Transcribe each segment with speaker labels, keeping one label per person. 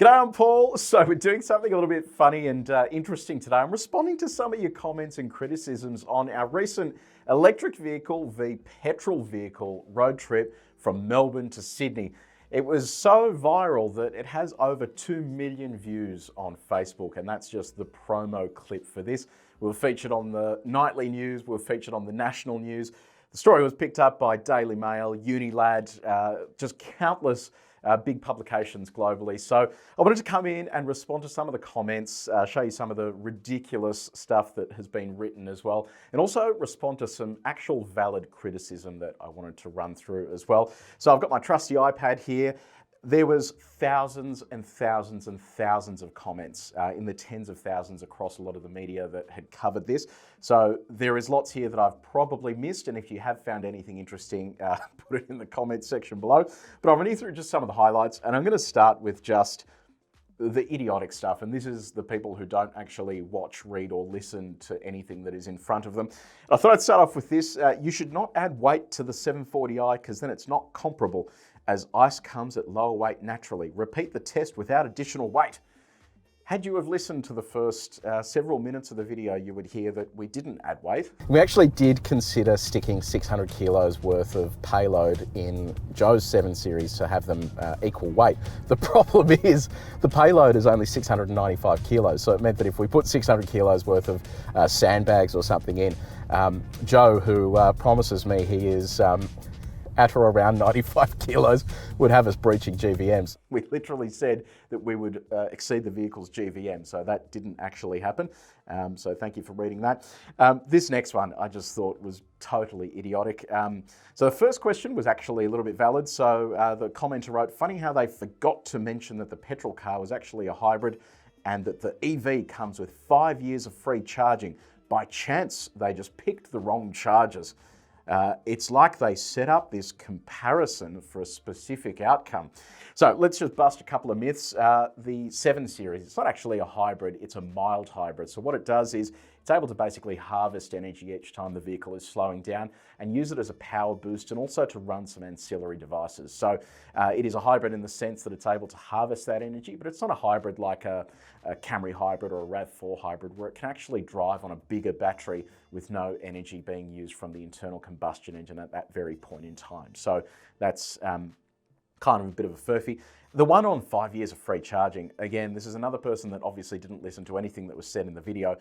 Speaker 1: G'day, I'm Paul. So we're doing something a little bit funny and interesting today. I'm responding to some of your comments and criticisms on our recent electric vehicle v petrol vehicle road trip from Melbourne to Sydney. It was so viral that it has over 2 million views on Facebook, and that's just the promo clip for this. We were featured on the nightly news, we were featured on the national news. The story was picked up by Daily Mail, Unilad, just countless big publications globally. So I wanted to come in and respond to some of the comments, show you some of the ridiculous stuff that has been written as well, and also respond to some actual valid criticism that I wanted to run through as well. So I've got my trusty iPad here. There was thousands and thousands and thousands of comments in the tens of thousands across a lot of the media that had covered this. So there is lots here that I've probably missed, and if you have found anything interesting, put it in the comments section below. But I'll run you through just some of the highlights, and I'm going to start with just the idiotic stuff, and this is the people who don't actually watch, read, or listen to anything that is in front of them. I thought I'd start off with this. You should not add weight to the 740i because then it's not comparable, as ice comes at lower weight naturally. Repeat the test without additional weight. Had you have listened to the first several minutes of the video, you would hear that we didn't add weight. We actually did consider sticking 600 kilos worth of payload in Joe's 7 Series to have them equal weight. The problem is the payload is only 695 kilos, so it meant that if we put 600 kilos worth of sandbags or something in, Joe, who promises me he is at or around 95 kilos, would have us breaching GVMs. We literally said that we would exceed the vehicle's GVM, so that didn't actually happen. So thank you for reading that. This next one I just thought was totally idiotic. So the first question was actually a little bit valid. So the commenter wrote, funny how they forgot to mention that the petrol car was actually a hybrid and that the EV comes with 5 years of free charging. By chance, they just picked the wrong chargers. It's like they set up this comparison for a specific outcome. So let's just bust a couple of myths. The 7 Series, it's not actually a hybrid, it's a mild hybrid. So what it does is it's able to basically harvest energy each time the vehicle is slowing down and use it as a power boost and also to run some ancillary devices. So it is a hybrid in the sense that it's able to harvest that energy, but it's not a hybrid like a Camry hybrid or a RAV4 hybrid where it can actually drive on a bigger battery with no energy being used from the internal combustion engine at that very point in time. So that's kind of a bit of a furphy. The one on 5 years of free charging, again, this is another person that obviously didn't listen to anything that was said in the video.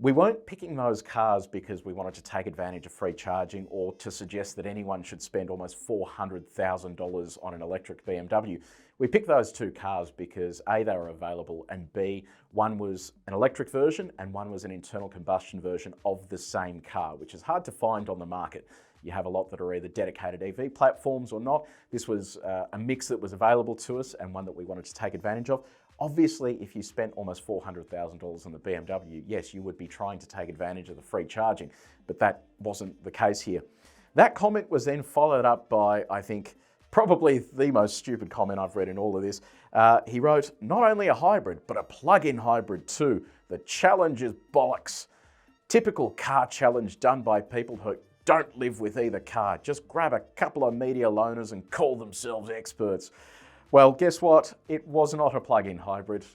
Speaker 1: We weren't picking those cars because we wanted to take advantage of free charging or to suggest that anyone should spend almost $400,000 on an electric BMW. We picked those two cars because A, they were available, and B, one was an electric version and one was an internal combustion version of the same car, which is hard to find on the market. You have a lot that are either dedicated EV platforms or not. This was a mix that was available to us and one that we wanted to take advantage of. Obviously, if you spent almost $400,000 on the BMW, yes, you would be trying to take advantage of the free charging, but that wasn't the case here. That comment was then followed up by, I think, probably the most stupid comment I've read in all of this. He wrote, not only a hybrid, but a plug-in hybrid too. The challenge is bollocks. Typical car challenge done by people who don't live with either car. Just grab a couple of media loners and call themselves experts. Well, guess what? It was not a plug-in hybrid.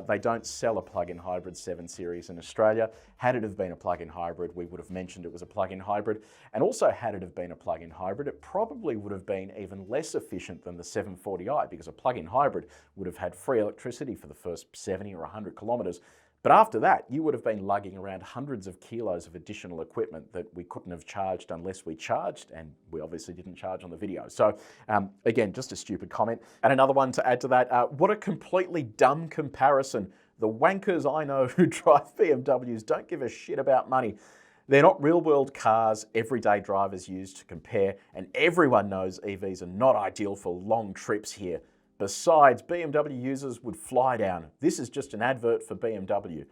Speaker 1: They don't sell a plug-in hybrid 7 Series in Australia. Had it have been a plug-in hybrid, we would have mentioned it was a plug-in hybrid. And also, had it have been a plug-in hybrid, it probably would have been even less efficient than the 740i because a plug-in hybrid would have had free electricity for the first 70 or 100 kilometres. But after that, you would have been lugging around hundreds of kilos of additional equipment that we couldn't have charged unless we charged, and we obviously didn't charge on the video. So again, just a stupid comment. And another one to add to that, what a completely dumb comparison. The wankers I know who drive BMWs don't give a shit about money. They're not real-world cars everyday drivers use to compare, and everyone knows EVs are not ideal for long trips here. Besides, BMW users would fly down. This is just an advert for BMW.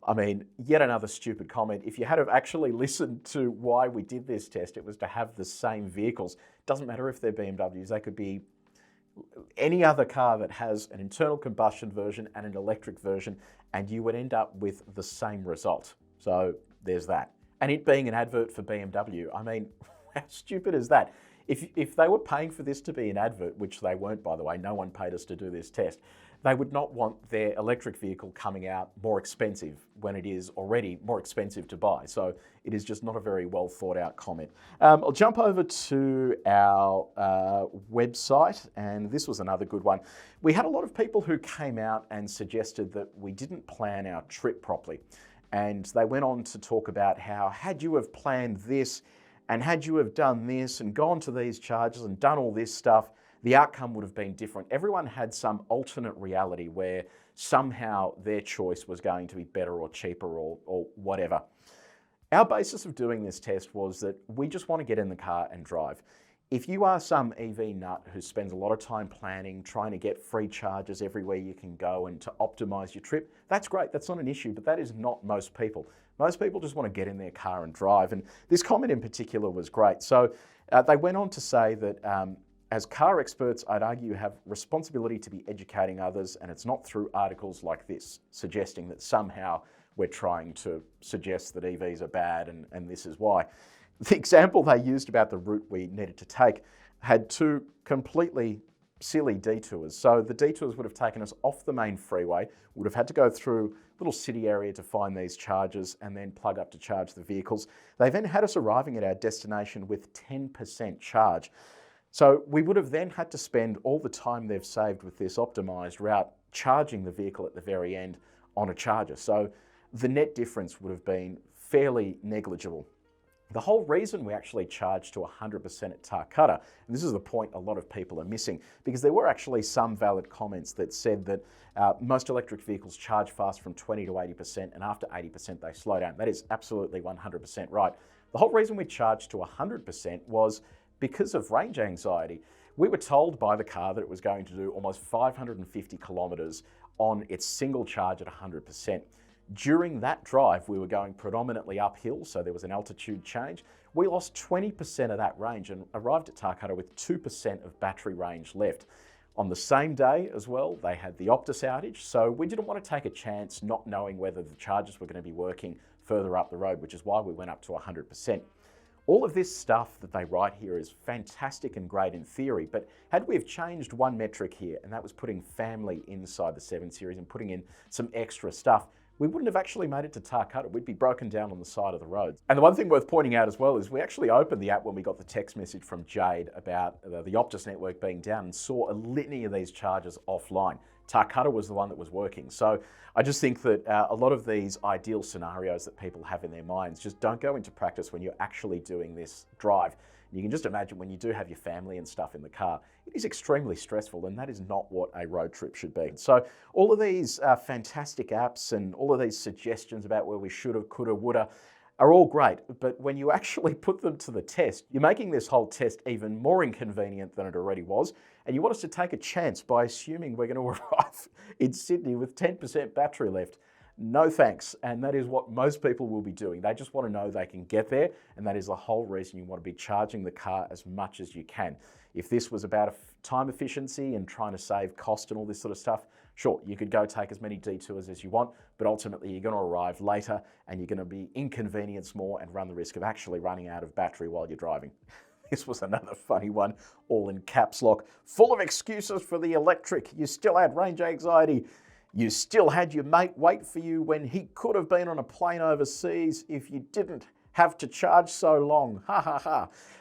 Speaker 1: I mean, yet another stupid comment. If you had have actually listened to why we did this test, it was to have the same vehicles. Doesn't matter if they're BMWs, they could be any other car that has an internal combustion version and an electric version, and you would end up with the same result. So there's that. And it being an advert for BMW, I mean, how stupid is that? If they were paying for this to be an advert, which they weren't, by the way, no one paid us to do this test, They would not want their electric vehicle coming out more expensive when it is already more expensive to buy. So it is just not a very well thought out comment. I'll jump over to our website, and this was another good one. We had a lot of people who came out and suggested that we didn't plan our trip properly. And they went on to talk about how, had you have planned this, and had you have done this, and gone to these charges and done all this stuff, the outcome would have been different. Everyone had some alternate reality where somehow their choice was going to be better or cheaper or whatever. Our basis of doing this test was that we just want to get in the car and drive. If you are some EV nut who spends a lot of time planning, trying to get free charges everywhere you can go and to optimize your trip, that's great, that's not an issue, but that is not most people. Most people just want to get in their car and drive. And this comment in particular was great. So they went on to say that as car experts, I'd argue you have responsibility to be educating others, and it's not through articles like this, suggesting that somehow we're trying to suggest that EVs are bad and this is why. The example they used about the route we needed to take had two completely silly detours. So the detours would have taken us off the main freeway, would have had to go through a little city area to find these chargers and then plug up to charge the vehicles. They then had us arriving at our destination with 10% charge. So we would have then had to spend all the time they've saved with this optimized route charging the vehicle at the very end on a charger. So the net difference would have been fairly negligible. The whole reason we actually charged to 100% at Tarcutta, and this is the point a lot of people are missing, because there were actually some valid comments that said that most electric vehicles charge fast from 20 to 80%, and after 80% they slow down. That is absolutely 100% right. The whole reason we charged to 100% was because of range anxiety. We were told by the car that it was going to do almost 550 kilometres on its single charge at 100%. During that drive, we were going predominantly uphill, so there was an altitude change. We lost 20% of that range and arrived at Tarcutta with 2% of battery range left. On the same day as well, they had the Optus outage, so we didn't want to take a chance not knowing whether the chargers were going to be working further up the road, which is why we went up to 100%. All of this stuff that they write here is fantastic and great in theory, but had we have changed one metric here, and that was putting family inside the 7 Series and putting in some extra stuff, we wouldn't have actually made it to Tarcutta. We'd be broken down on the side of the road. And the one thing worth pointing out as well is we actually opened the app when we got the text message from Jade about the Optus network being down and saw a litany of these chargers offline. Tarcutta was the one that was working. So I just think that a lot of these ideal scenarios that people have in their minds just don't go into practice when you're actually doing this drive. You can just imagine when you do have your family and stuff in the car, it is extremely stressful, and that is not what a road trip should be. So all of these fantastic apps and all of these suggestions about where we should have, could have, would have, are all great, but when you actually put them to the test, you're making this whole test even more inconvenient than it already was, and you want us to take a chance by assuming we're going to arrive in Sydney with 10% battery left. No thanks, and that is what most people will be doing. They just want to know they can get there, and that is the whole reason you want to be charging the car as much as you can. If this was about time efficiency and trying to save cost and all this sort of stuff, sure, you could go take as many detours as you want, but ultimately you're going to arrive later and you're going to be inconvenienced more and run the risk of actually running out of battery while you're driving. This was another funny one, all in caps lock, full of excuses for the electric. You still had range anxiety. You still had your mate wait for you when he could have been on a plane overseas if you didn't have to charge so long. Ha ha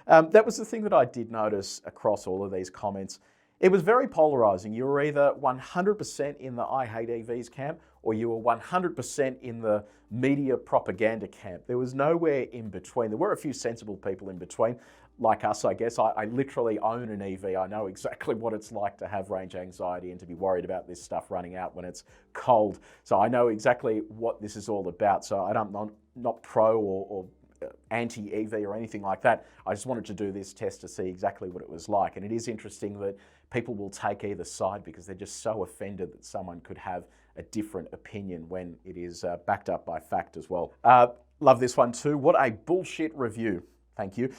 Speaker 1: ha. That was the thing that I did notice across all of these comments. It was very polarizing. You were either 100% in the I hate EVs camp or you were 100% in the media propaganda camp. There was nowhere in between. There were a few sensible people in between, like us, I guess. I literally own an EV. I know exactly what it's like to have range anxiety and to be worried about this stuff running out when it's cold. So I know exactly what this is all about. So I'm not pro or anti-EV or anything like that. I just wanted to do this test to see exactly what it was like. And it is interesting that people will take either side because they're just so offended that someone could have a different opinion when it is backed up by fact as well. Love this one too. What a bullshit review. Thank you.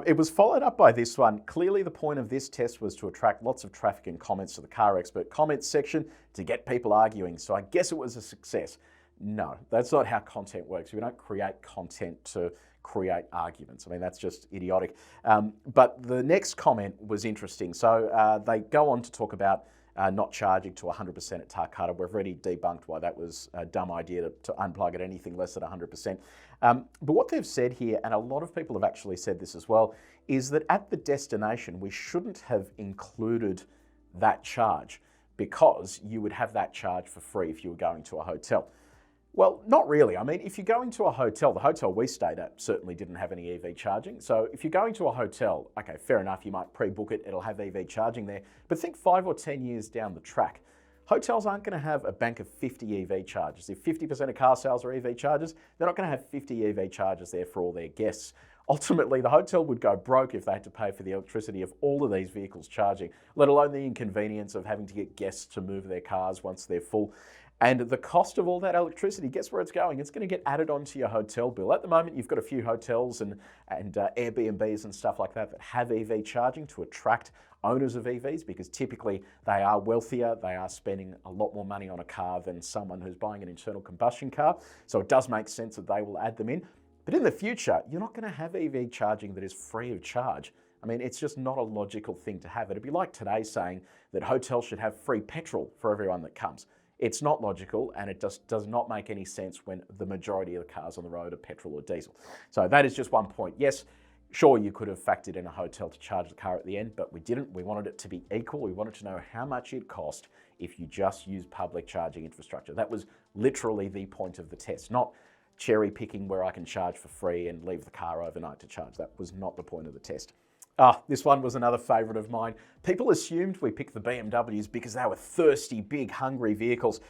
Speaker 1: It was followed up by this one. Clearly the point of this test was to attract lots of traffic and comments to the CarExpert comments section to get people arguing. So I guess it was a success. No, that's not how content works. We don't create content to create arguments. I mean, that's just idiotic. But the next comment was interesting. So they go on to talk about not charging to 100% at Tarcutta. We've already debunked why that was a dumb idea to unplug at anything less than 100%. But what they've said here, and a lot of people have actually said this as well, is that at the destination, we shouldn't have included that charge because you would have that charge for free if you were going to a hotel. Well, not really. I mean, if you're going to a hotel, the hotel we stayed at certainly didn't have any EV charging. So if you're going to a hotel, okay, fair enough, you might pre-book it, it'll have EV charging there. But think 5 or 10 years down the track, hotels aren't going to have a bank of 50 EV chargers. If 50% of car sales are EV chargers, they're not going to have 50 EV chargers there for all their guests. Ultimately, the hotel would go broke if they had to pay for the electricity of all of these vehicles charging, let alone the inconvenience of having to get guests to move their cars once they're full. And the cost of all that electricity, guess where it's going? It's going to get added onto your hotel bill. At the moment, you've got a few hotels and Airbnbs and stuff like that have EV charging to attract owners of EVs because typically they are wealthier, they are spending a lot more money on a car than someone who's buying an internal combustion car. So it does make sense that they will add them in. But in the future, you're not going to have EV charging that is free of charge. I mean, it's just not a logical thing to have. It'd be like today saying that hotels should have free petrol for everyone that comes. It's not logical, and it just does not make any sense when the majority of the cars on the road are petrol or diesel. So that is just one point. Yes, sure, you could have factored in a hotel to charge the car at the end, but we didn't. We wanted it to be equal. We wanted to know how much it cost if you just use public charging infrastructure. That was literally the point of the test, not cherry picking where I can charge for free and leave the car overnight to charge. That was not the point of the test. This one was another favourite of mine. People assumed we picked the BMWs because they were thirsty, big, hungry vehicles.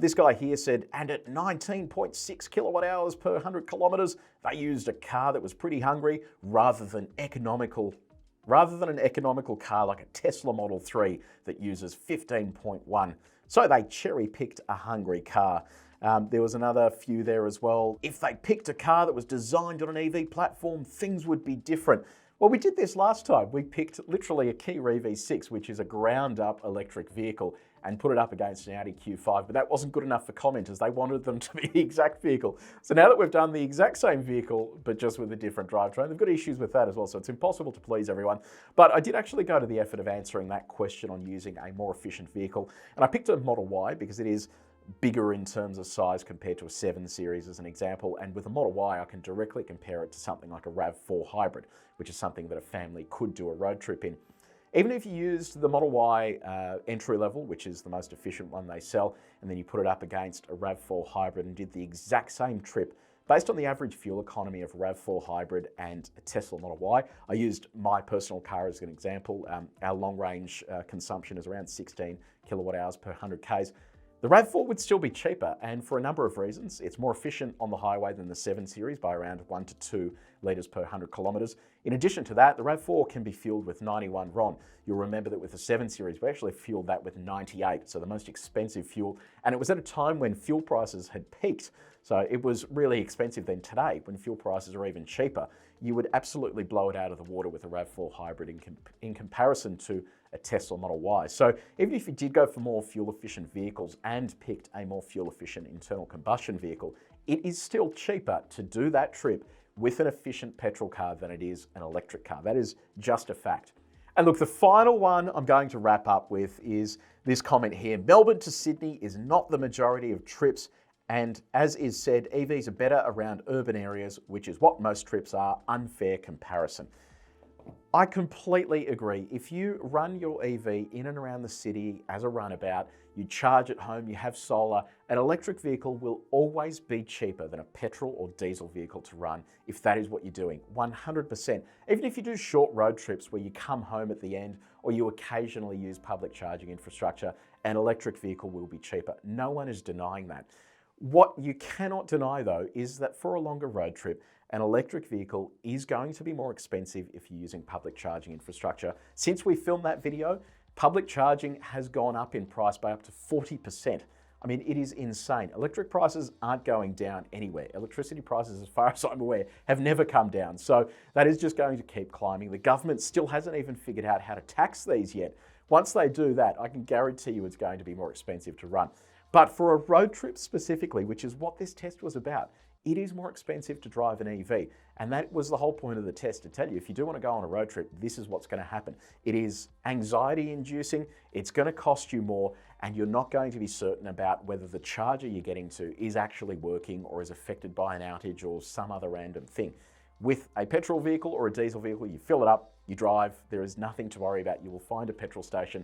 Speaker 1: This guy here said, and at 19.6 kilowatt hours per 100 kilometres, they used a car that was pretty hungry rather than an economical car like a Tesla Model 3 that uses 15.1. So they cherry-picked a hungry car. There was another few there as well. If they picked a car that was designed on an EV platform, things would be different. Well, we did this last time. We picked literally a Kia EV6, which is a ground-up electric vehicle, and put it up against an Audi Q5, but that wasn't good enough for commenters. They wanted them to be the exact vehicle. So now that we've done the exact same vehicle, but just with a different drivetrain, they've got issues with that as well, so it's impossible to please everyone. But I did actually go to the effort of answering that question on using a more efficient vehicle, and I picked a Model Y because it is bigger in terms of size compared to a 7 Series as an example, and with a Model Y I can directly compare it to something like a RAV4 hybrid, which is something that a family could do a road trip in. Even if you used the Model Y entry level, which is the most efficient one they sell, and then you put it up against a RAV4 hybrid and did the exact same trip, based on the average fuel economy of RAV4 hybrid and a Tesla Model Y, I used my personal car as an example. Our long range consumption is around 16 kilowatt hours per 100 Ks. The RAV4 would still be cheaper, and for a number of reasons. It's more efficient on the highway than the 7 Series by around 1 to 2 litres per 100 kilometres. In addition to that, the RAV4 can be fueled with 91 RON. You'll remember that with the 7 Series, we actually fueled that with 98, so the most expensive fuel. And it was at a time when fuel prices had peaked. So it was really expensive then. Today, when fuel prices are even cheaper, you would absolutely blow it out of the water with a RAV4 hybrid in comparison to a Tesla Model Y. So even if you did go for more fuel-efficient vehicles and picked a more fuel-efficient internal combustion vehicle, it is still cheaper to do that trip with an efficient petrol car than it is an electric car. That is just a fact. And look, the final one I'm going to wrap up with is this comment here. Melbourne to Sydney is not the majority of trips, and as is said, EVs are better around urban areas, which is what most trips are. Unfair comparison. I completely agree. If you run your EV in and around the city as a runabout, you charge at home, you have solar, an electric vehicle will always be cheaper than a petrol or diesel vehicle to run if that is what you're doing, 100%. Even if you do short road trips where you come home at the end or you occasionally use public charging infrastructure, an electric vehicle will be cheaper. No one is denying that. What you cannot deny though is that for a longer road trip, an electric vehicle is going to be more expensive if you're using public charging infrastructure. Since we filmed that video, public charging has gone up in price by up to 40%. I mean, it is insane. Electric prices aren't going down anywhere. Electricity prices, as far as I'm aware, have never come down. So that is just going to keep climbing. The government still hasn't even figured out how to tax these yet. Once they do that, I can guarantee you it's going to be more expensive to run. But for a road trip specifically, which is what this test was about, it is more expensive to drive an EV. And that was the whole point of the test, to tell you, if you do want to go on a road trip, this is what's going to happen. It is anxiety inducing, it's going to cost you more, and you're not going to be certain about whether the charger you're getting to is actually working or is affected by an outage or some other random thing. With a petrol vehicle or a diesel vehicle, you fill it up, you drive, there is nothing to worry about. You will find a petrol station,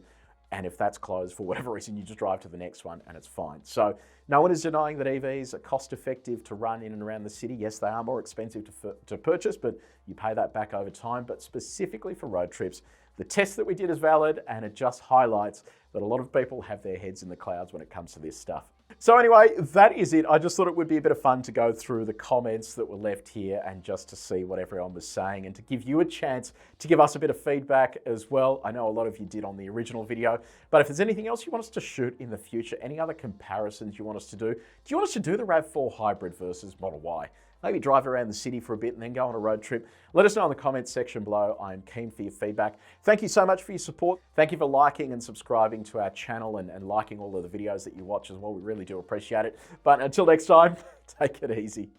Speaker 1: and if that's closed for whatever reason, you just drive to the next one and it's fine. So no one is denying that EVs are cost effective to run in and around the city. Yes, they are more expensive to purchase, but you pay that back over time. But specifically for road trips, the test that we did is valid, and it just highlights that a lot of people have their heads in the clouds when it comes to this stuff. So anyway, that is it. I just thought it would be a bit of fun to go through the comments that were left here and just to see what everyone was saying and to give you a chance to give us a bit of feedback as well. I know a lot of you did on the original video, but if there's anything else you want us to shoot in the future, any other comparisons you want us to do you want us to do the RAV4 Hybrid versus Model Y? Maybe drive around the city for a bit and then go on a road trip. Let us know in the comments section below. I'm keen for your feedback. Thank you so much for your support. Thank you for liking and subscribing to our channel and liking all of the videos that you watch as well. We really do appreciate it. But until next time, take it easy.